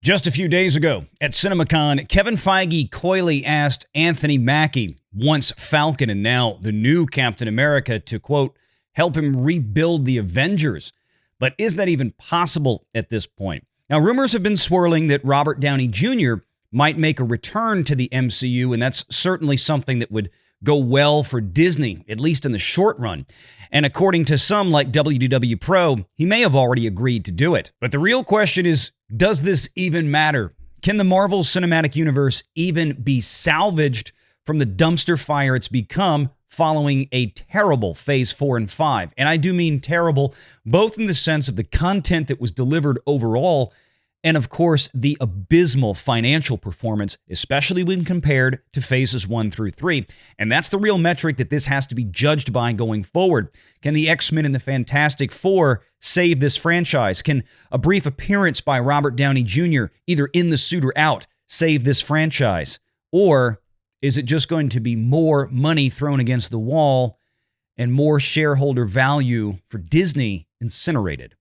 Just a few days ago at Cinemacon, Kevin Feige coyly asked Anthony Mackie, once Falcon and now the new Captain America, to, quote, help him rebuild the Avengers. But is that even possible at this point? Now, rumors have been swirling that Robert Downey Jr. might make a return to the MCU, and that's certainly something that would go well for Disney, at least in the short run. And according to some like WDWPro, he may have already agreed to do it. But the real question is, does this even matter? Can the Marvel Cinematic Universe even be salvaged from the dumpster fire it's become following a terrible Phase 4 and 5? And I do mean terrible, both in the sense of the content that was delivered overall, and of course, the abysmal financial performance, especially when compared to Phases 1 through 3. And that's the real metric that this has to be judged by going forward. Can the X-Men and the Fantastic Four save this franchise? Can a brief appearance by Robert Downey Jr., either in the suit or out, save this franchise? Or is it just going to be more money thrown against the wall and more shareholder value for Disney incinerated?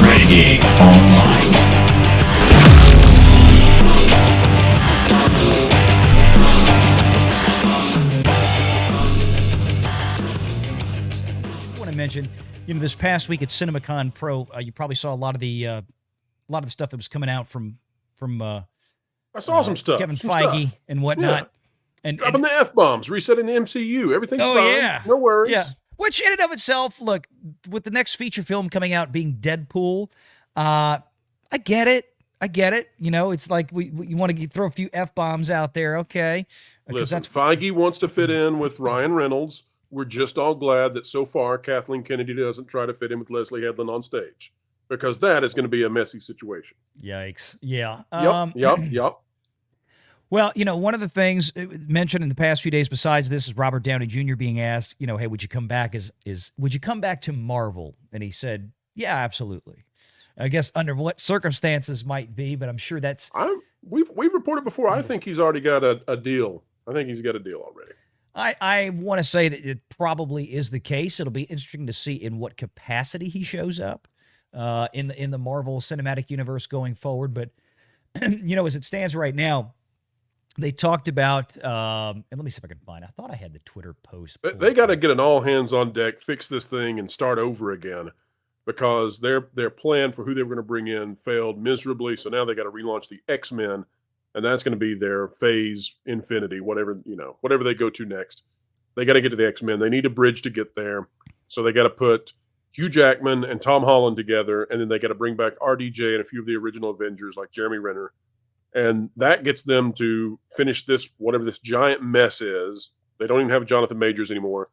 Renegade Online. I want to mention, this past week at Cinemacon Pro, you probably saw a lot of the stuff that was coming out from I saw some stuff. Kevin Feige and whatnot. Yeah. And dropping the F-bombs, resetting the MCU. Everything's fine. Yeah. No worries. Yeah. Which in and of itself, look, with the next feature film coming out being Deadpool, I get it. It's like you want to throw a few F-bombs out there, okay? Listen, Feige wants to fit in with Ryan Reynolds. We're just all glad that so far Kathleen Kennedy doesn't try to fit in with Leslie Headland on stage, because that is going to be a messy situation. Yikes. Yeah. Yep. Well, one of the things mentioned in the past few days besides this is Robert Downey Jr. being asked, hey, would you come back would you come back to Marvel? And he said, yeah, absolutely. I guess under what circumstances might be, but I'm sure that's... We've reported before. I think he's already got a deal. I think he's got a deal already. I want to say that it probably is the case. It'll be interesting to see in what capacity he shows up in the Marvel Cinematic Universe going forward. But, as it stands right now, they talked about, and let me see if I can find, I thought I had the Twitter post. They got to get an all hands on deck, fix this thing, and start over again, because their plan for who they were going to bring in failed miserably. So now they got to relaunch the X-Men, and that's going to be their phase infinity, whatever they go to next. They got to get to the X-Men. They need a bridge to get there. So they got to put Hugh Jackman and Tom Holland together, and then they got to bring back RDJ and a few of the original Avengers like Jeremy Renner. And that gets them to finish this, whatever this giant mess is. They don't even have Jonathan Majors anymore.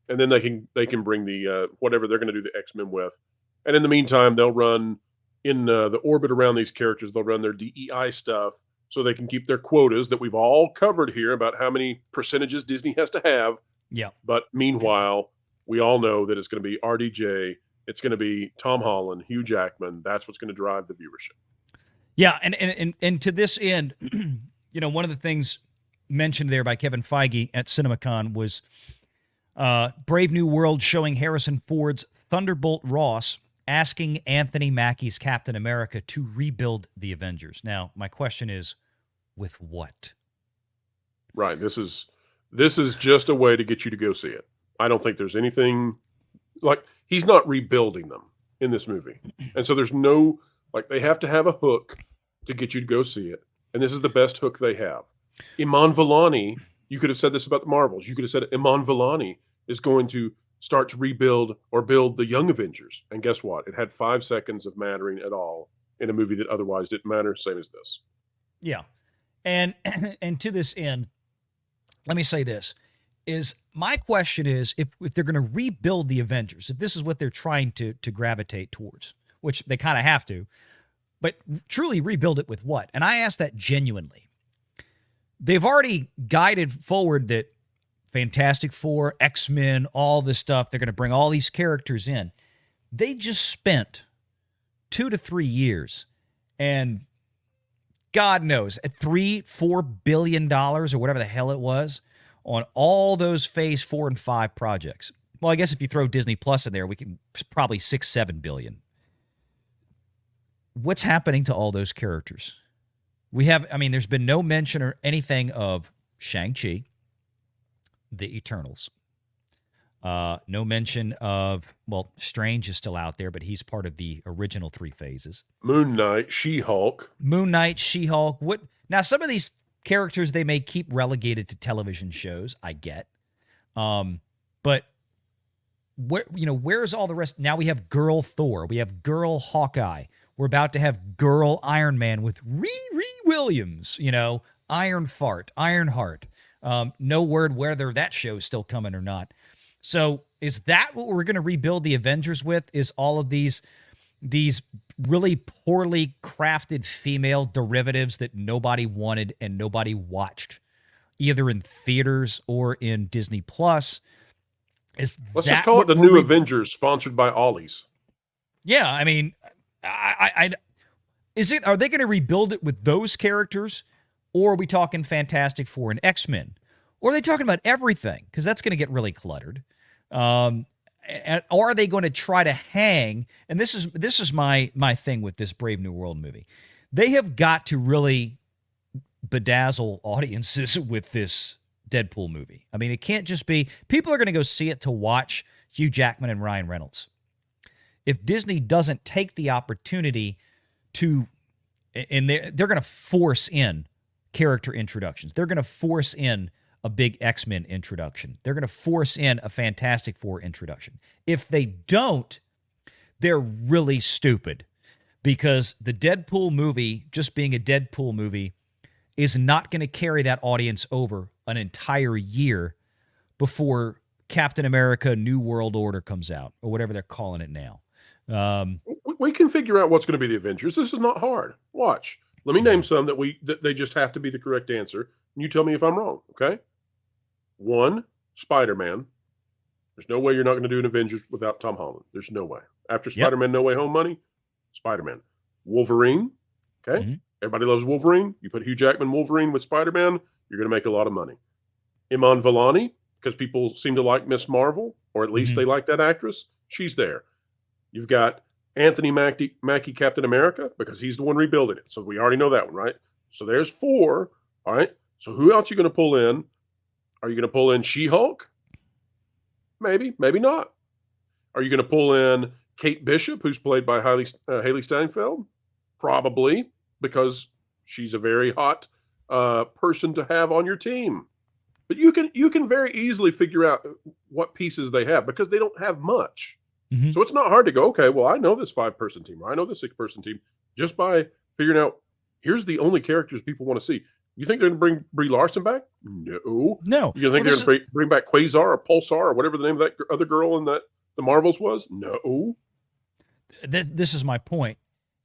And then they can bring the whatever they're going to do the X-Men with. And in the meantime, they'll run in the orbit around these characters. They'll run their DEI stuff so they can keep their quotas that we've all covered here about how many percentages Disney has to have. Yeah. But meanwhile, we all know that it's going to be RDJ. It's going to be Tom Holland, Hugh Jackman. That's what's going to drive the viewership. Yeah, and to this end, one of the things mentioned there by Kevin Feige at CinemaCon was Brave New World showing Harrison Ford's Thunderbolt Ross asking Anthony Mackie's Captain America to rebuild the Avengers. Now, my question is, with what? Right. This is just a way to get you to go see it. I don't think there's anything like he's not rebuilding them in this movie. And so there's no, they have to have a hook to get you to go see it. And this is the best hook they have. Iman Vellani, you could have said this about the Marvels. You could have said Iman Vellani is going to start to rebuild or build the Young Avengers. And guess what? It had 5 seconds of mattering at all in a movie that otherwise didn't matter, same as this. Yeah. And to this end, let me say this. My question is, if they're going to rebuild the Avengers, if this is what they're trying to gravitate towards, which they kind of have to, but truly rebuild it with what? And I ask that genuinely. They've already guided forward that Fantastic Four, X-Men, all this stuff, they're going to bring all these characters in. They just spent 2 to 3 years and God knows, at $3-4 billion or whatever the hell it was on all those phase 4 and 5 projects. Well, I guess if you throw Disney Plus in there, we can probably $6-7 billion. What's happening to all those characters? There's been no mention or anything of Shang-Chi, the Eternals. No mention of, Strange is still out there, but he's part of the original 3 phases. Moon Knight, She-Hulk. What? Now, some of these characters they may keep relegated to television shows, I get. But where's all the rest? Now we have Girl Thor. We have Girl Hawkeye. We're about to have Girl Iron Man with Riri Williams, Ironheart. No word whether that show's still coming or not. So is that what we're going to rebuild the Avengers with? Is all of these really poorly crafted female derivatives that nobody wanted and nobody watched, either in theaters or in Disney Plus? Let's just call it the new Avengers, sponsored by Ollie's. Yeah, I mean, are they going to rebuild it with those characters, or are we talking Fantastic Four and X-Men? Or are they talking about everything? Because that's going to get really cluttered. Or are they going to try to hang? And this is my thing with this Brave New World movie. They have got to really bedazzle audiences with this Deadpool movie. I mean, it can't just be people are going to go see it to watch Hugh Jackman and Ryan Reynolds. If Disney doesn't take the opportunity to, and they're going to force in character introductions. They're going to force in a big X-Men introduction. They're going to force in a Fantastic Four introduction. If they don't, they're really stupid, because the Deadpool movie, just being a Deadpool movie, is not going to carry that audience over an entire year before Captain America New World Order comes out, or whatever they're calling it now. We can figure out what's going to be the Avengers. This is not hard. Watch. Let me name some that they just have to be the correct answer. And you tell me if I'm wrong, okay? 1, Spider-Man. There's no way you're not going to do an Avengers without Tom Holland. There's no way. After Spider-Man No Way Home money, Spider-Man. Wolverine, okay? Mm-hmm. Everybody loves Wolverine. You put Hugh Jackman Wolverine with Spider-Man, you're going to make a lot of money. Iman Vellani, because people seem to like Miss Marvel, or at least they like that actress. She's there. You've got Anthony Mackie Captain America, because he's the one rebuilding it. So we already know that one, right? So there's 4. All right. So who else are you going to pull in? Are you going to pull in She-Hulk? Maybe, maybe not. Are you going to pull in Kate Bishop, who's played by Haley Steinfeld? Probably, because she's a very hot person to have on your team. But you can very easily figure out what pieces they have, because they don't have much. Mm-hmm. So it's not hard to go, okay, well, I know this 5-person team, or I know this 6-person team, just by figuring out, here's the only characters people want to see. You think they're going to bring Brie Larson back? No. You think they're going to bring back Quasar or Pulsar or whatever the name of that other girl in the Marvels was? No. This is my point,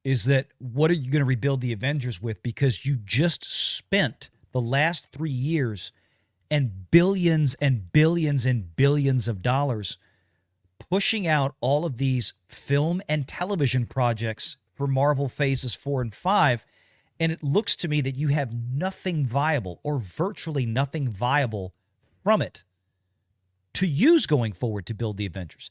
is that what are you going to rebuild the Avengers with? Because you just spent the last 3 years and billions and billions and billions of dollars pushing out all of these film and television projects for Marvel phases 4 and 5. And it looks to me that you have nothing viable, or virtually nothing viable from it, to use going forward to build the Avengers.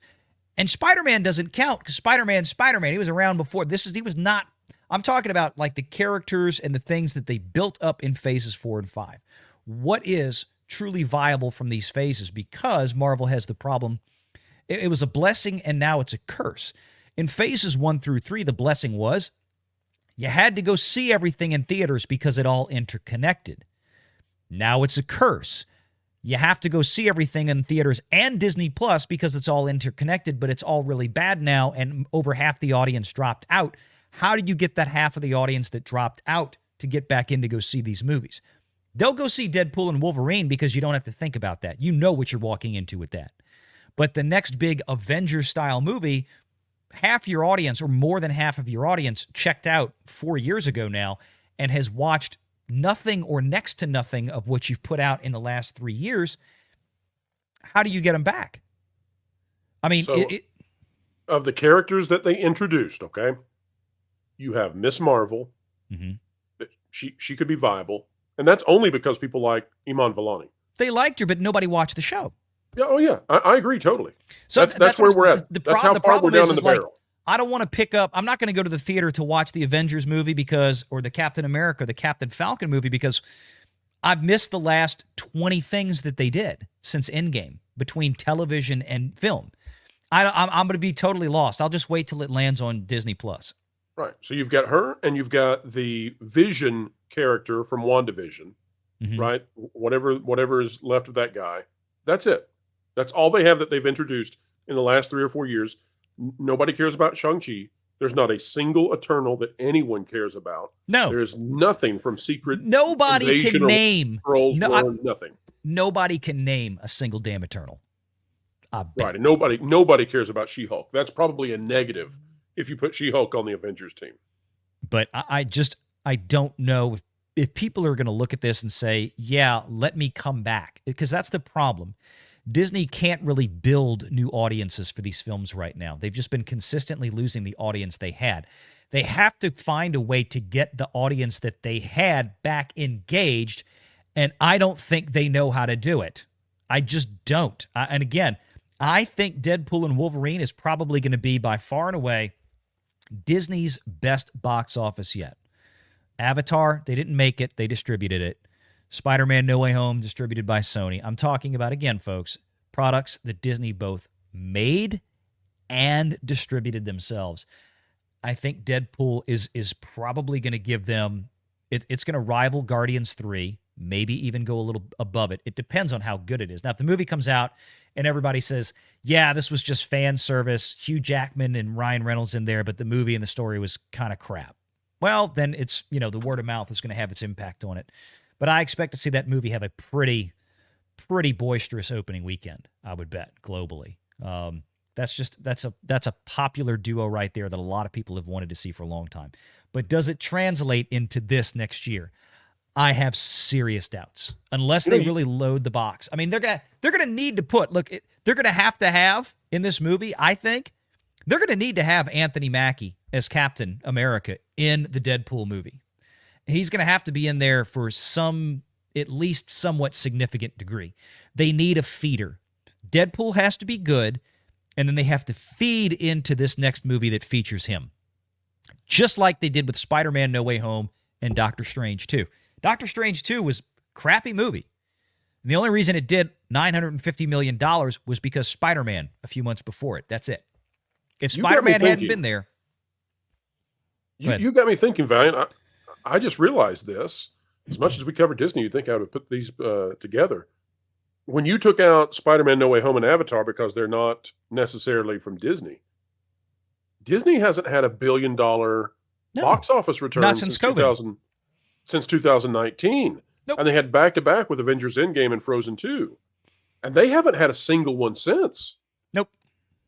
And Spider-Man doesn't count, because Spider-Man, he was around before. He was not, I'm talking about like the characters and the things that they built up in phases 4 and 5. What is truly viable from these phases? Because Marvel has the problem. It was a blessing, and now it's a curse. In phases 1 through 3, the blessing was you had to go see everything in theaters because it all interconnected. Now it's a curse. You have to go see everything in theaters and Disney Plus because it's all interconnected, but it's all really bad now, and over half the audience dropped out. How do you get that half of the audience that dropped out to get back in to go see these movies? They'll go see Deadpool and Wolverine because you don't have to think about that. You know what you're walking into with that. But the next big Avengers-style movie, half your audience, or more than half of your audience, checked out 4 years ago now and has watched nothing or next to nothing of what you've put out in the last 3 years. How do you get them back? I mean, of the characters that they introduced, okay, you have Miss Marvel. Mm-hmm. she could be viable, and that's only because people like Iman Vellani. They liked her, but nobody watched the show. Yeah, oh yeah, I agree totally. So that's where we're at. That's how far we're down in the barrel. I don't want to pick up. I'm not going to go to the theater to watch the Avengers movie or the Captain America, or the Captain Falcon movie, because I've missed the last 20 things that they did since Endgame between television and film. I'm going to be totally lost. I'll just wait till it lands on Disney Plus. Right. So you've got her, and you've got the Vision character from WandaVision, right? Whatever is left of that guy. That's it. That's all they have that they've introduced in the last 3 or 4 years. Nobody cares about Shang-Chi. There's not a single Eternal that anyone cares about. No. There's nothing from Secret Nobody Invasion can name. nothing. Nobody can name a single damn Eternal. Right. And nobody cares about She-Hulk. That's probably a negative if you put She-Hulk on the Avengers team. But I don't know if people are going to look at this and say, yeah, let me come back. Because that's the problem. Disney can't really build new audiences for these films right now. They've just been consistently losing the audience they had. They have to find a way to get the audience that they had back engaged, and I don't think they know how to do it. I just don't. And again, I think Deadpool and Wolverine is probably going to be by far and away Disney's best box office yet. Avatar, they didn't make it. They distributed it. Spider-Man No Way Home, distributed by Sony. I'm talking about, again, folks, products that Disney both made and distributed themselves. I think Deadpool is probably going to give them, it's going to rival Guardians 3, maybe even go a little above it. It depends on how good it is. Now, if the movie comes out and everybody says, yeah, this was just fan service, Hugh Jackman and Ryan Reynolds in there, but the movie and the story was kind of crap. Well, then it's, the word of mouth is going to have its impact on it. But I expect to see that movie have a pretty boisterous opening weekend, I would bet, globally. That's a popular duo right there that a lot of people have wanted to see for a long time. But does it translate into this next year? I have serious doubts. Unless they really load the box. I mean, they're gonna need to put, they're gonna have in this movie, I think, they're gonna need to have Anthony Mackie as Captain America in the Deadpool movie. He's going to have to be in there for at least somewhat significant degree. They need a feeder. Deadpool has to be good, and then they have to feed into this next movie that features him. Just like they did with Spider-Man No Way Home and Doctor Strange 2. Doctor Strange 2 was a crappy movie. And the only reason it did $950 million was because Spider-Man a few months before it. That's it. If Spider-Man hadn't been there... You got me thinking, Valiant. I just realized this. As much as we cover Disney, you'd think I would put these together. When you took out Spider-Man No Way Home and Avatar because they're not necessarily from Disney, Disney hasn't had $1 billion box office return since 2019. Nope. And they had back-to-back with Avengers Endgame and Frozen 2. And they haven't had a single one since. Nope.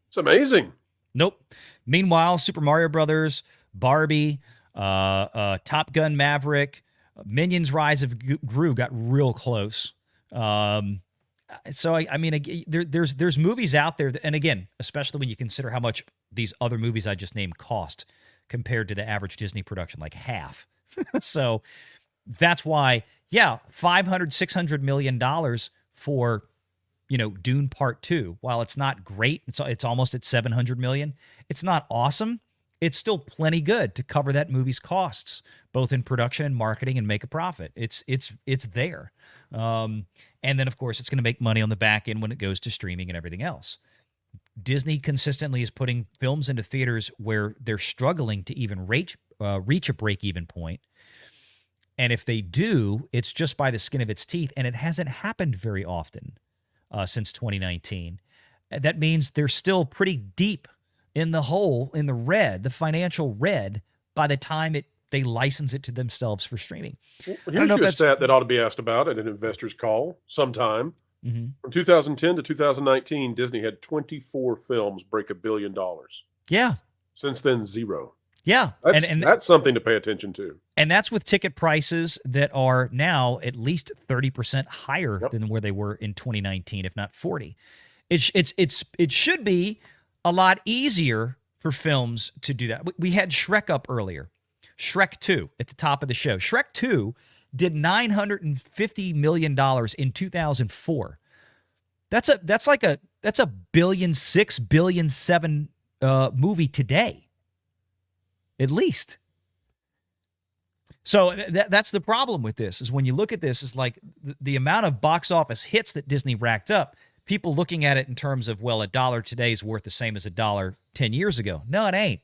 It's amazing. Nope. Meanwhile, Super Mario Brothers, Barbie, Top Gun Maverick, Minions Rise of Gru got real close. So I mean, there's movies out there that, and again, especially when you consider how much these other movies I just named cost compared to the average Disney production, like half. So that's why, yeah, $500-600 million for, Dune Part 2. While it's not great, it's almost at $700 million. It's not awesome. It's still plenty good to cover that movie's costs, both in production and marketing, and make a profit. It's there. And then, of course, it's going to make money on the back end when it goes to streaming and everything else. Disney consistently is putting films into theaters where they're struggling to even reach a break-even point. And if they do, it's just by the skin of its teeth, and it hasn't happened very often since 2019. That means they're still pretty deep in the hole, in the red, the financial red, by the time they license it to themselves for streaming. Well, here's a stat that ought to be asked about at an investor's call sometime. Mm-hmm. From 2010 to 2019, Disney had 24 films break $1 billion. Yeah. Since then, 0. Yeah. That's something to pay attention to. And that's with ticket prices that are now at least 30% higher than where they were in 2019, if not 40. It should be a lot easier for films to do that. We had Shrek up earlier. Shrek 2 at the top of the show. Shrek 2 did $950 million in 2004. That's a $1.6 billion, $1.7 billion movie today, at least. So that's the problem with this, is when you look at this, is like the amount of box office hits that Disney racked up, people looking at it in terms of, well, $1 today is worth the same as $1 10 years ago. No, it ain't.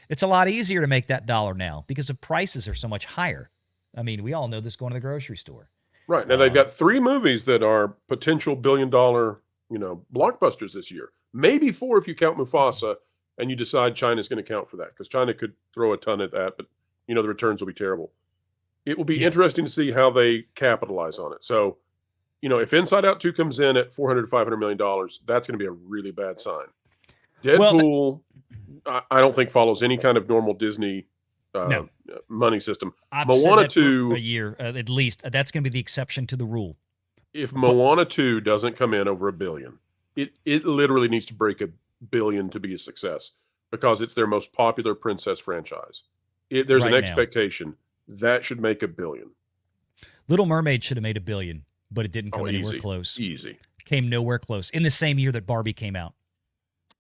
It's a lot easier to make that dollar now because the prices are so much higher. I mean, we all know this going to the grocery store. Right. Now they've got 3 movies that are potential billion-dollar, blockbusters this year. Maybe 4 if you count Mufasa, and you decide China's going to count for that, because China could throw a ton at that, but the returns will be terrible. It will be interesting to see how they capitalize on it. So, if Inside Out 2 comes in at $400 to $500 million, that's going to be a really bad sign. Deadpool, I don't think follows any kind of normal Disney money system. I've Moana said that 2 for a year at least. That's going to be the exception to the rule. If Moana 2 doesn't come in over $1 billion, it literally needs to break $1 billion to be a success, because it's their most popular princess franchise. There's an expectation that should make $1 billion. Little Mermaid should have made $1 billion, but it didn't come anywhere close. Easy. Came nowhere close in the same year that Barbie came out.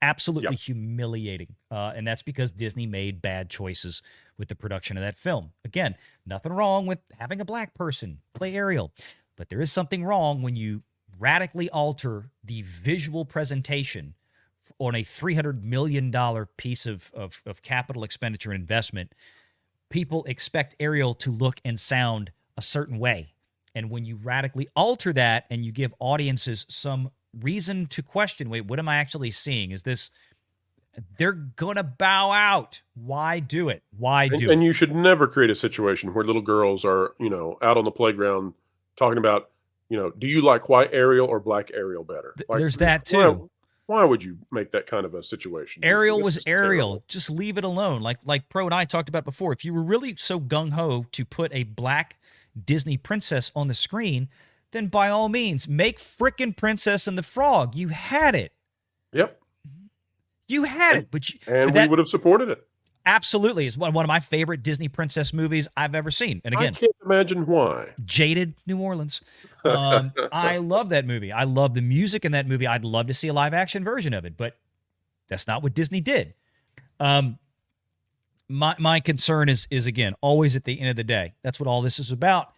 Absolutely humiliating. And that's because Disney made bad choices with the production of that film. Again, nothing wrong with having a black person play Ariel, but there is something wrong when you radically alter the visual presentation on a $300 million piece of capital expenditure and investment. People expect Ariel to look and sound a certain way. And when you radically alter that and you give audiences some reason to question, wait, what am I actually seeing? Is this, they're going to bow out. Why do it? Why do it? And you should never create a situation where little girls are, out on the playground talking about, do you like white Ariel or black Ariel better? There's that too. Why would you make that kind of a situation? Ariel was Ariel. Terrible. Just leave it alone. Like Pro and I talked about before. If you were really so gung-ho to put a black Disney princess on the screen, then by all means, make frickin' Princess and the Frog. You had it. Yep. You had it. But we would have supported it. Absolutely. It's one of my favorite Disney princess movies I've ever seen. And again, I can't imagine why. Jaded New Orleans. I love that movie. I love the music in that movie. I'd love to see a live action version of it, but that's not what Disney did. My concern is again, always at the end of the day, that's what all this is about.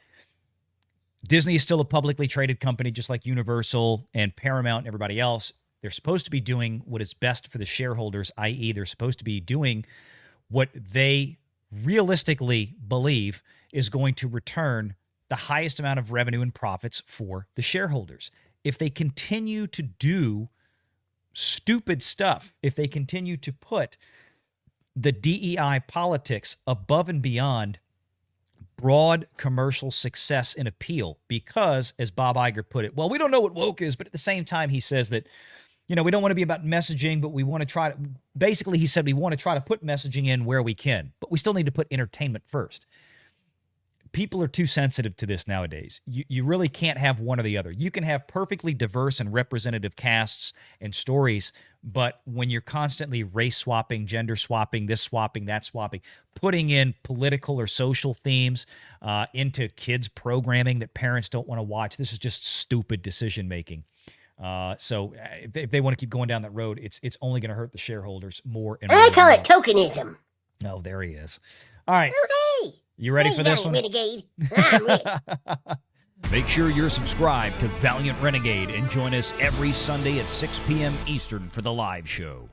Disney is still a publicly traded company, just like Universal and Paramount and everybody else. They're supposed to be doing what is best for the shareholders, i.e. they're supposed to be doing what they realistically believe is going to return the highest amount of revenue and profits for the shareholders. If they continue to do stupid stuff, if they continue to put the DEI politics above and beyond broad commercial success and appeal, because, as Bob Iger put it, well, we don't know what woke is, but at the same time, he says that, we don't want to be about messaging, but we want to try to, basically, he said we want to try to put messaging in where we can, but we still need to put entertainment first. People are too sensitive to this nowadays. You really can't have one or the other. You can have perfectly diverse and representative casts and stories, but when you're constantly race swapping, gender swapping, this swapping, that swapping, putting in political or social themes into kids' programming that parents don't want to watch, this is just stupid decision making. So if they want to keep going down that road, it's only going to hurt the shareholders more and more. I call it tokenism. Oh, there he is. All right. Oh, hey. You ready for this one? Renegade. I'm ready. Make sure you're subscribed to Valiant Renegade and join us every Sunday at 6 p.m. Eastern for the live show.